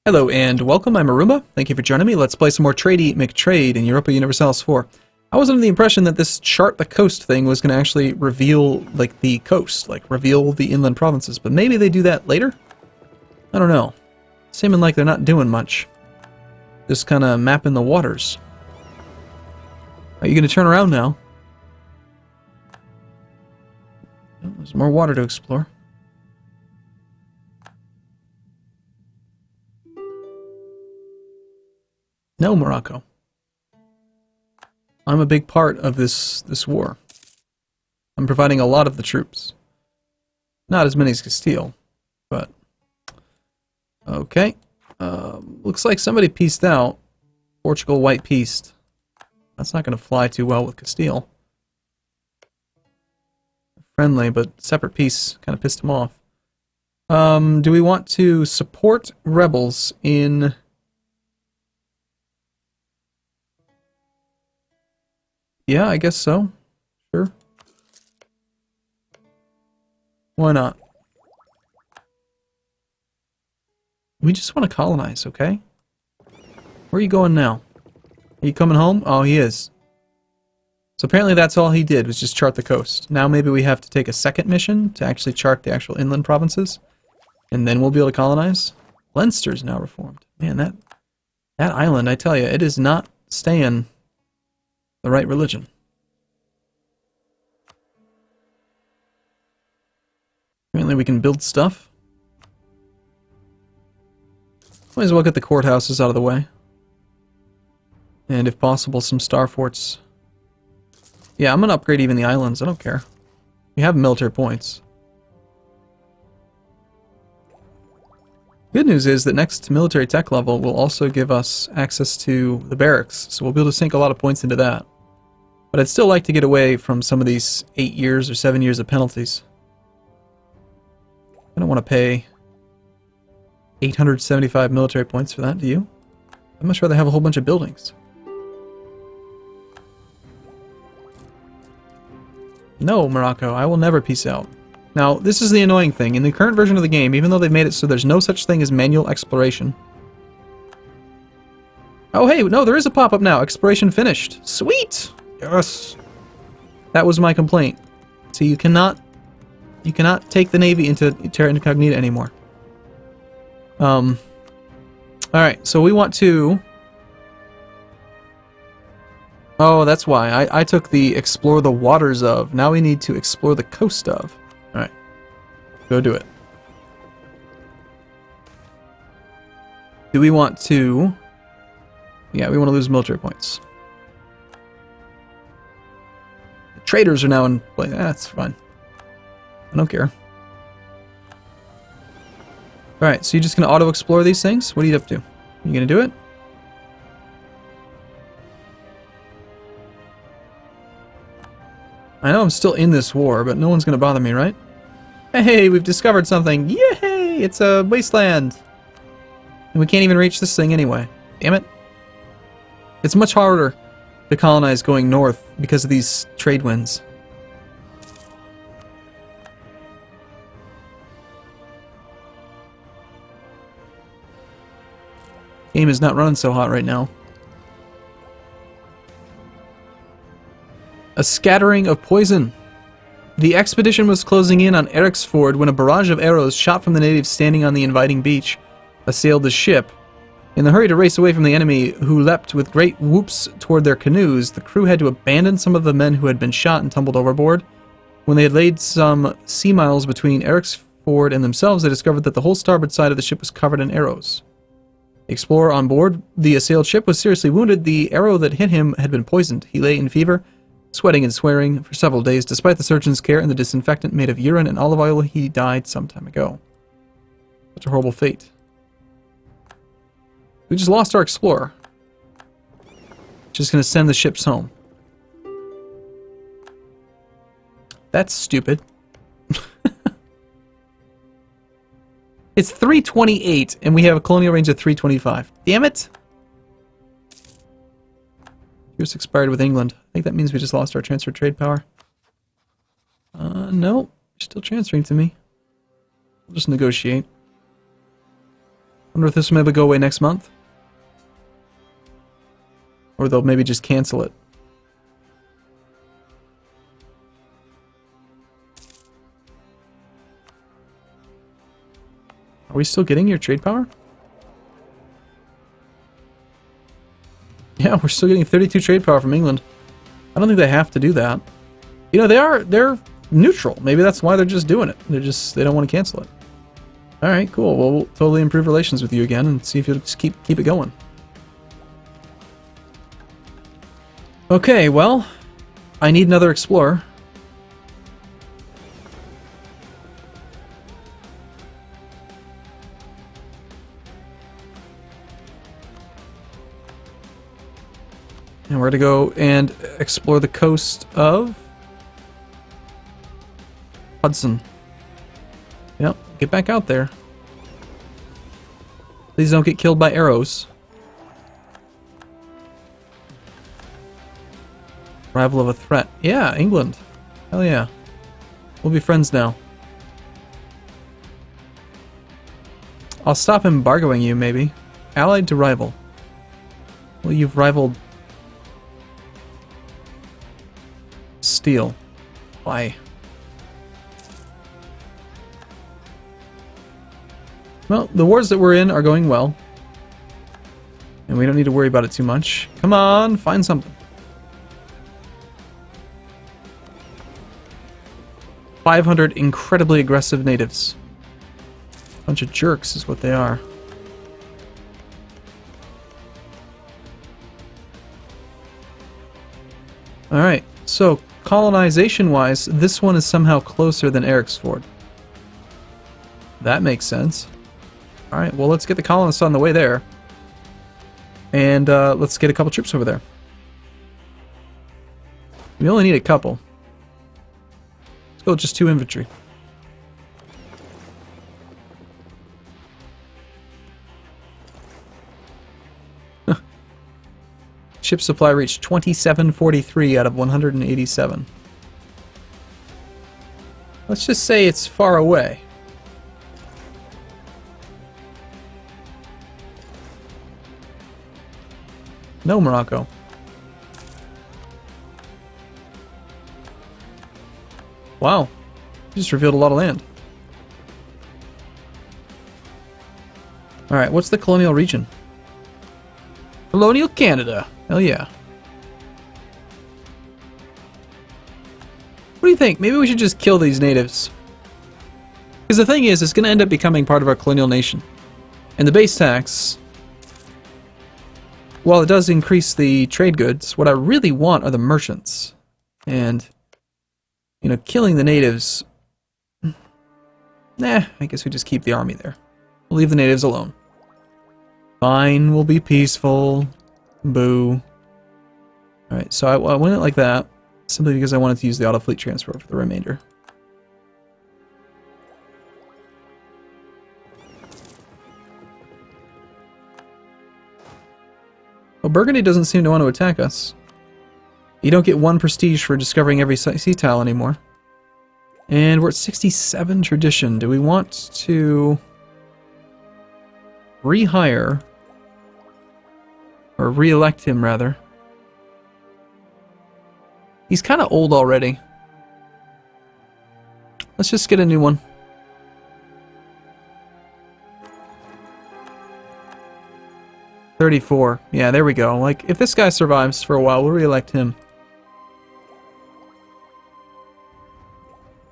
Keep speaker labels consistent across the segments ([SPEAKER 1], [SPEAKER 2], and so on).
[SPEAKER 1] Hello and welcome, I'm Arumba. Thank you for joining me. Let's play some more Tradey McTrade in Europa Universalis IV. I was under the impression that this chart the coast thing was going to actually reveal, like, the coast, like, reveal the inland provinces, but maybe they do that later? I don't know. Seeming like they're not doing much. Just kind of mapping the waters. Are you going to turn around now? Oh, there's more water to explore. No, Morocco. I'm a big part of this war. I'm providing a lot of the troops. Not as many as Castile, but... Okay. Looks like somebody peaced out. Portugal white peaced. That's not going to fly too well with Castile. Friendly, but separate peace kind of pissed him off. Do we want to support rebels in... Yeah, I guess so. Sure. Why not? We just want to colonize, okay? Where are you going now? Are you coming home? Oh, he is. So apparently that's all he did, was just chart the coast. Now maybe we have to take a second mission to actually chart the actual inland provinces. And then we'll be able to colonize. Leinster's now reformed. Man, that island, I tell you, it is not staying... the right religion. Apparently we can build stuff. Might as well get the courthouses out of the way. And if possible, some star forts. Yeah, I'm gonna upgrade even the islands, I don't care. We have military points. Good news is that next military tech level will also give us access to the barracks, so we'll be able to sink a lot of points into that. But I'd still like to get away from some of these 8 years or 7 years of penalties. I don't want to pay 875 military points for that, do you? I'd much rather have a whole bunch of buildings. No, Morocco, I will never peace out. Now, this is the annoying thing. In the current version of the game, even though they've made it so there's no such thing as manual exploration. Oh, hey, no, there is a pop-up now. Exploration finished. Sweet! Yes! That was my complaint. So you cannot take the Navy into Terra Incognita anymore. Alright, so we want to... Oh, that's why. I took the explore the waters of. Now we need to explore the coast of. Alright. Go do it. Do we want to... Yeah, we want to lose military points. The traders are now in play. That's fine. I don't care. Alright, so you're just going to auto-explore these things? What are you up to? You going to do it? I know I'm still in this war, but no one's going to bother me, right? Hey, we've discovered something! Yay! It's a wasteland! And we can't even reach this thing anyway. Damn it. It's much harder to colonize going north because of these trade winds. Game is not running so hot right now. A scattering of poison. The expedition was closing in on Eriksford when a barrage of arrows shot from the natives standing on the inviting beach assailed the ship. In the hurry to race away from the enemy, who leapt with great whoops toward their canoes, the crew had to abandon some of the men who had been shot and tumbled overboard. When they had laid some sea miles between Eriksford and themselves, they discovered that the whole starboard side of the ship was covered in arrows. The explorer on board the assailed ship was seriously wounded. The arrow that hit him had been poisoned. He lay in fever, sweating and swearing for several days. Despite the surgeon's care and the disinfectant made of urine and olive oil, he died some time ago. Such a horrible fate. We just lost our explorer. Just gonna send the ships home. That's stupid. It's 328, and we have a colonial range of 325. Damn it! Yours expired with England. I think that means we just lost our transfer trade power. No. You're still transferring to me. We'll just negotiate. Wonder if this will maybe go away next month? Or they'll maybe just cancel it. Are we still getting your trade power? Yeah, we're still getting 32 trade power from England. I don't think they have to do that. You know, they're neutral. Maybe that's why they're just doing it. They don't want to cancel it. Alright, cool. Well, we'll totally improve relations with you again and see if you'll just keep it going. Okay, well, I need another explorer. And we're going to go and explore the coast of Hudson. Yep, get back out there. Please don't get killed by arrows. Arrival of a threat. Yeah, England. Hell yeah. We'll be friends now. I'll stop embargoing you, maybe. Allied to rival. Well, you've rivaled steel. Why? Well, the wars that we're in are going well. And we don't need to worry about it too much. Come on, find something. 500 incredibly aggressive natives. Bunch of jerks is what they are. Alright, so colonization-wise, this one is somehow closer than Eriksford. That makes sense. Alright, well, let's get the colonists on the way there. And let's get a couple troops over there. We only need a couple. Let's go with just 2 infantry. Ship supply reached 2743 out of 187. Let's just say it's far away. No, Morocco. Wow. You just revealed a lot of land. Alright, what's the colonial region? Colonial Canada. Hell yeah. What do you think? Maybe we should just kill these natives. Because the thing is, it's going to end up becoming part of our colonial nation. And the base tax, while it does increase the trade goods, what I really want are the merchants. And, you know, killing the natives... Nah, I guess we just keep the army there. We'll leave the natives alone. Fine, we'll be peaceful. Boo. Alright, so I went it like that, simply because I wanted to use the auto fleet transfer for the remainder. Well, Burgundy doesn't seem to want to attack us. You don't get 1 prestige for discovering every sea tile anymore. And we're at 67 tradition. Do we want to rehire, or re-elect him rather? He's kind of old already. Let's just get a new one. $34. Yeah, there we go. Like, if this guy survives for a while, we'll re-elect him.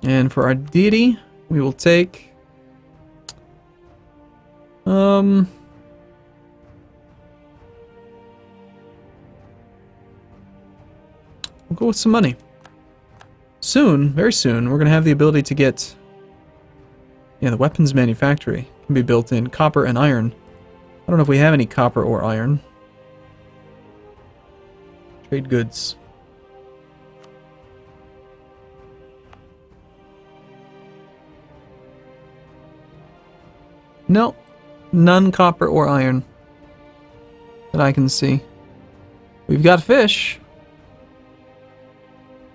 [SPEAKER 1] And for our deity, we will take... We'll go with some money. Soon, very soon, we're going to have the ability to get... Yeah, the weapons manufactory can be built in copper and iron. I don't know if we have any copper or iron. Trade goods. No, none copper or iron that I can see. We've got fish.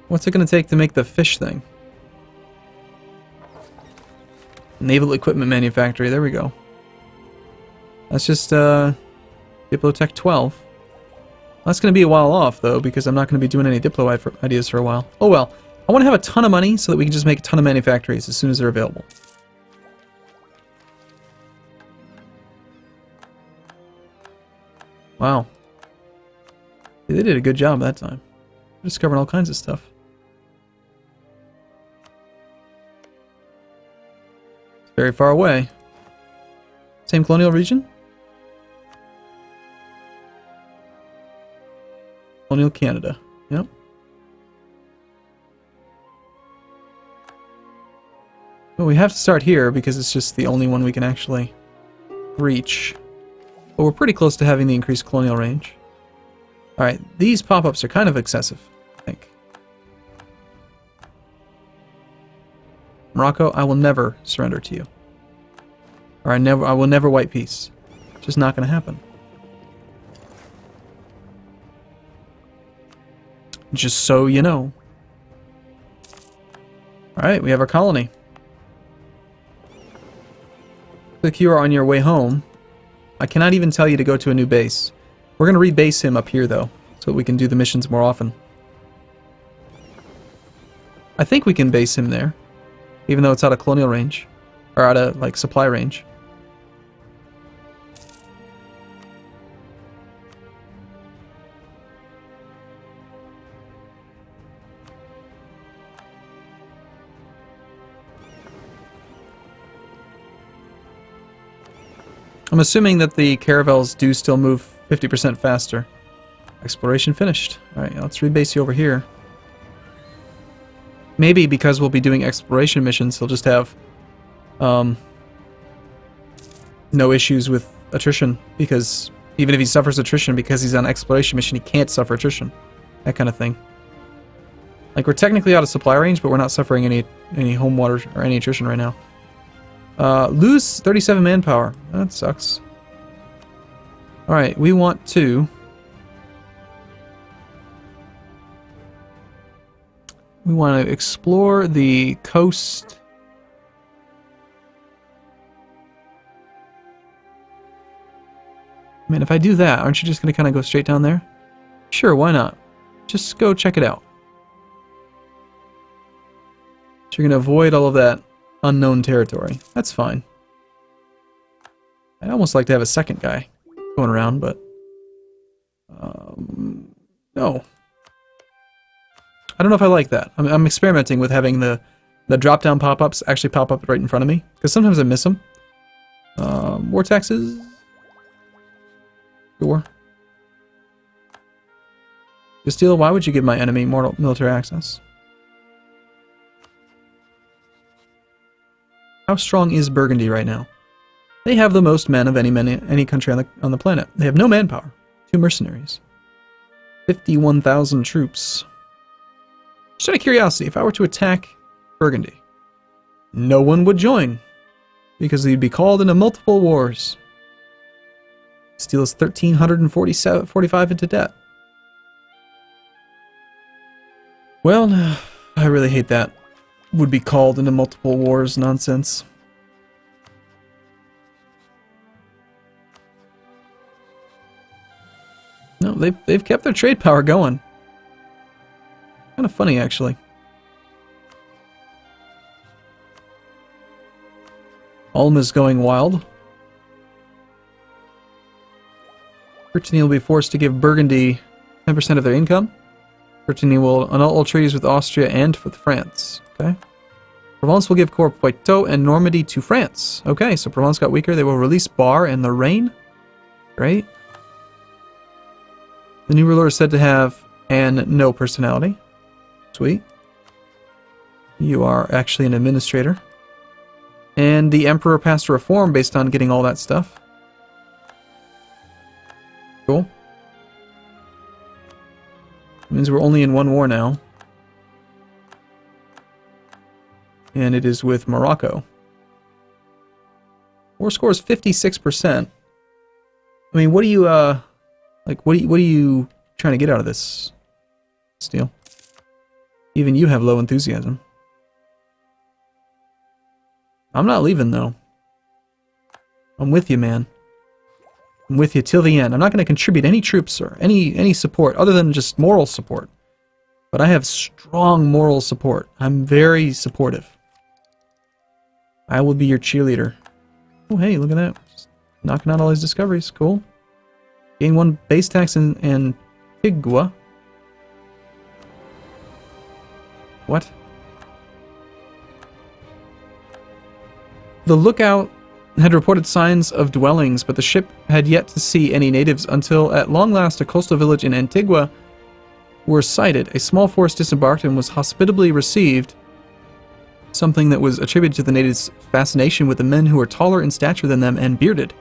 [SPEAKER 1] What's it going to take to make the fish thing? Naval equipment manufactory, there we go. That's just Diplotech 12. That's going to be a while off, though, because I'm not going to be doing any Diplo ideas for a while. Oh well. I want to have a ton of money so that we can just make a ton of manufactories as soon as they're available. Wow. They did a good job that time. Discovering all kinds of stuff. It's very far away. Same colonial region? Colonial Canada. Yep. Well, we have to start here because it's just the only one we can actually reach. But we're pretty close to having the increased colonial range. Alright, these pop-ups are kind of excessive, I think. Morocco, I will never surrender to you. Or I will never white peace. It's just not going to happen. Just so you know. Alright, we have our colony. Like you are on your way home. I cannot even tell you to go to a new base. We're going to rebase him up here, though, so we can do the missions more often. I think we can base him there, even though it's out of colonial range. Or out of, like, supply range. I'm assuming that the caravels do still move 50% faster. Exploration finished. Alright, let's rebase you over here. Maybe because we'll be doing exploration missions, he'll just have no issues with attrition. Because even if he suffers attrition because he's on exploration mission, he can't suffer attrition. That kind of thing. Like, we're technically out of supply range, but we're not suffering any home water or any attrition right now. Lose 37 manpower. That sucks. Alright, we want to... We want to explore the coast. I mean, if I do that, aren't you just going to kind of go straight down there? Sure, why not? Just go check it out. So you're going to avoid all of that unknown territory. That's fine. I'd almost like to have a second guy going around, but... no. I don't know if I like that. I'm experimenting with having the drop-down pop-ups actually pop up right in front of me, because sometimes I miss them. War taxes? Sure. Castile, why would you give my enemy more military access? How strong is Burgundy right now? They have the most men of any country on the planet. They have no manpower. 2 mercenaries. 51,000 troops. Just out of curiosity, if I were to attack Burgundy, no one would join, because they'd be called into multiple wars. Castile is 1,345 into debt. Well, I really hate that. Would be called into multiple wars nonsense. No, they've kept their trade power going. Kind of funny, actually. Ulm is going wild. Brittany will be forced to give Burgundy 10% of their income. Brittany will annul all treaties with Austria and with France. Okay. Provence will give Corps Poitou and Normandy to France. Okay, so Provence got weaker. They will release Bar and Lorraine. Great. The new ruler is said to have no personality. Sweet. You are actually an administrator. And the Emperor passed a reform based on getting all that stuff. Cool. Means we're only in one war now. And it is with Morocco. War score is 56%. I mean, what do you, like, what are you trying to get out of this, Steel? Even you have low enthusiasm. I'm not leaving, though. I'm with you, man. I'm with you till the end. I'm not going to contribute any troops or any support other than just moral support. But I have strong moral support. I'm very supportive. I will be your cheerleader. Oh, hey, look at that. Just knocking out all these discoveries. Cool. Gain 1 base tax in Antigua. What? The lookout had reported signs of dwellings, but the ship had yet to see any natives until at long last a coastal village in Antigua were sighted. A small force disembarked and was hospitably received, something that was attributed to the natives' fascination with the men who were taller in stature than them and bearded.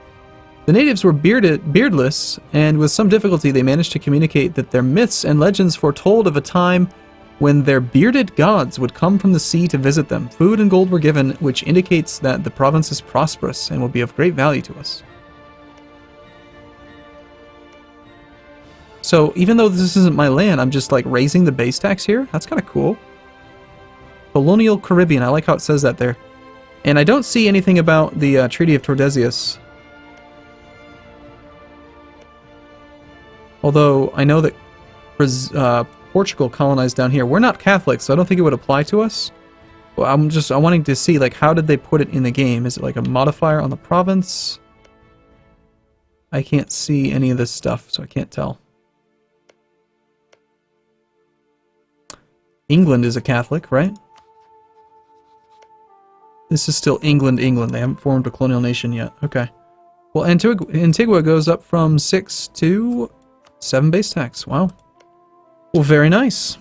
[SPEAKER 1] The natives were beardless, and with some difficulty they managed to communicate that their myths and legends foretold of a time when their bearded gods would come from the sea to visit them. Food and gold were given, which indicates that the province is prosperous and will be of great value to us. So, even though this isn't my land, I'm just like raising the base tax here? That's kind of cool. Colonial Caribbean, I like how it says that there. And I don't see anything about the Treaty of Tordesillas. Although, I know that Portugal colonized down here. We're not Catholic, so I don't think it would apply to us. Well, I'm wanting to see, like, how did they put it in the game? Is it like a modifier on the province? I can't see any of this stuff, so I can't tell. England is a Catholic, right? This is still England. They haven't formed a colonial nation yet. Okay. Well, Antigua goes up from 6 to 7 base tax. Wow. Well, very nice.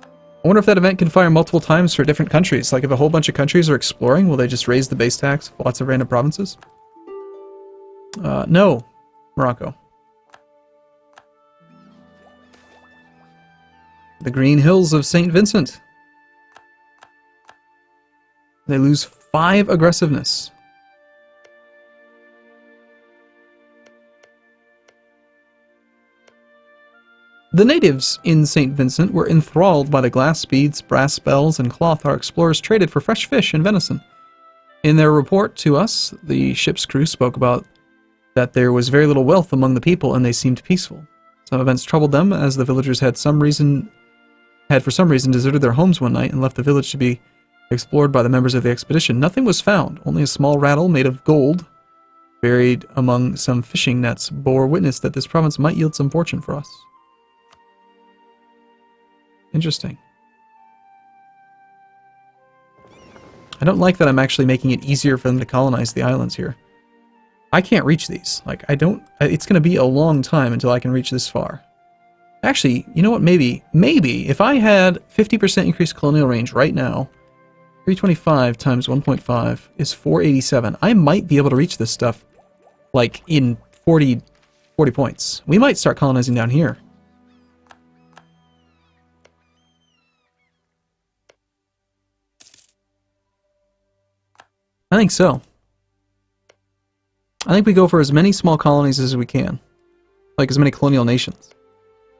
[SPEAKER 1] I wonder if that event can fire multiple times for different countries. Like if a whole bunch of countries are exploring, will they just raise the base tax for lots of random provinces? No. Morocco. The Green Hills of St. Vincent. They lose 5 aggressiveness. The natives in St. Vincent were enthralled by the glass beads, brass bells, and cloth our explorers traded for fresh fish and venison. In their report to us, the ship's crew spoke about that there was very little wealth among the people and they seemed peaceful. Some events troubled them as the villagers had for some reason deserted their homes one night and left the village to be explored by the members of the expedition. Nothing was found. Only a small rattle made of gold, buried among some fishing nets, bore witness that this province might yield some fortune for us. Interesting. I don't like that I'm actually making it easier for them to colonize the islands here. I can't reach these. Like, it's going to be a long time until I can reach this far. Actually, you know what? Maybe if I had 50% increased colonial range right now, 325 times 1.5 is 487. I might be able to reach this stuff, like, in 40 points. We might start colonizing down here. I think so. I think we go for as many small colonies as we can. Like as many colonial nations.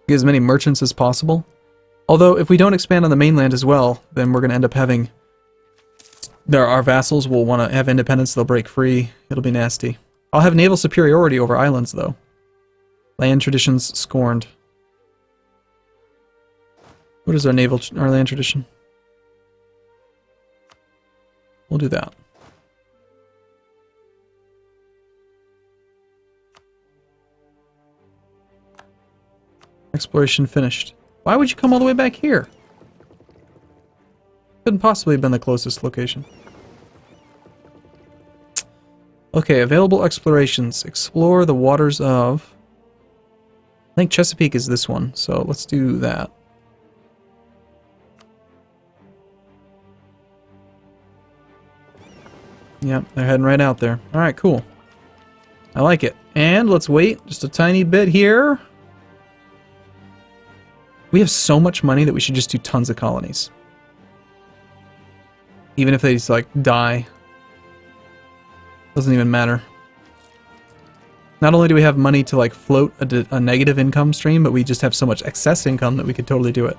[SPEAKER 1] Get as many merchants as possible. Although, if we don't expand on the mainland as well, then we're going to end up having... Our vassals will want to have independence, they'll break free. It'll be nasty. I'll have naval superiority over islands, though. Land traditions scorned. What is our land tradition? We'll do that. Exploration finished. Why would you come all the way back here? Couldn't possibly have been the closest location. Okay, available explorations. Explore the waters of... I think Chesapeake is this one, so let's do that. Yep, they're heading right out there. Alright, cool. I like it. And let's wait just a tiny bit here. We have so much money that we should just do tons of colonies. Even if they just, like, die. Doesn't even matter. Not only do we have money to, like, float a negative income stream, but we just have so much excess income that we could totally do it.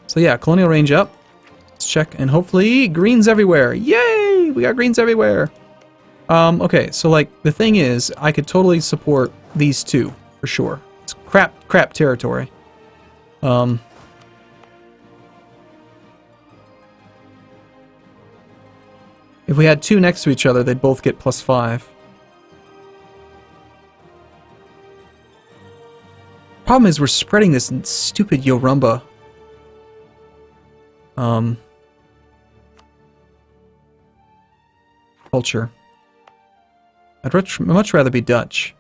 [SPEAKER 1] So yeah, colonial range up. Let's check, and hopefully greens everywhere. Yay! We got greens everywhere. Okay, so like the thing is, I could totally support these two for sure. It's crap territory. If we had two next to each other, they'd both get +5. Problem is, we're spreading this stupid Arumba. Culture. I'd much rather be Dutch.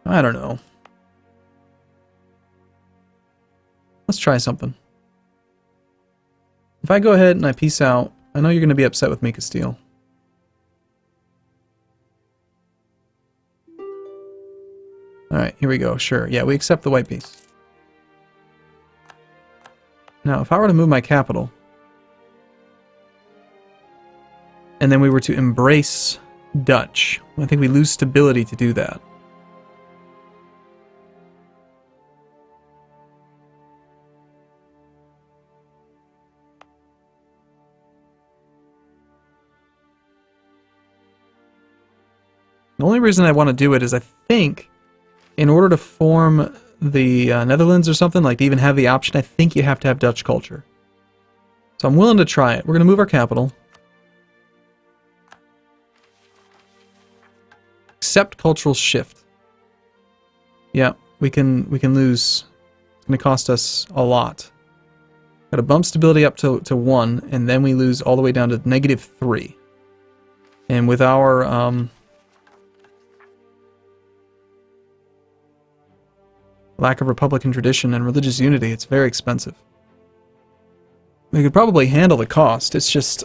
[SPEAKER 1] I don't know. Let's try something. If I go ahead and I peace out, I know you're going to be upset with me, Castile. Alright, here we go. Sure. Yeah, we accept the white peace. Now, if I were to move my capital, and then we were to embrace Dutch, I think we lose stability to do that. The only reason I want to do it is I think in order to form the Netherlands or something, like to even have the option, I think you have to have Dutch culture. So I'm willing to try it. We're going to move our capital. Accept cultural shift. Yeah, we can lose. It's going to cost us a lot. Got to bump stability up to 1, and then we lose all the way down to -3. And with our lack of Republican tradition and religious unity, it's very expensive. We could probably handle the cost, it's just...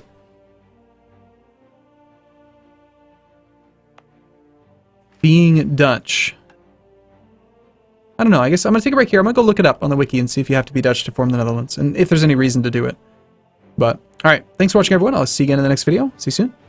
[SPEAKER 1] being Dutch. I don't know, I guess I'm going to take a break here. I'm going to go look it up on the wiki and see if you have to be Dutch to form the Netherlands, and if there's any reason to do it. But, alright, thanks for watching everyone. I'll see you again in the next video. See you soon.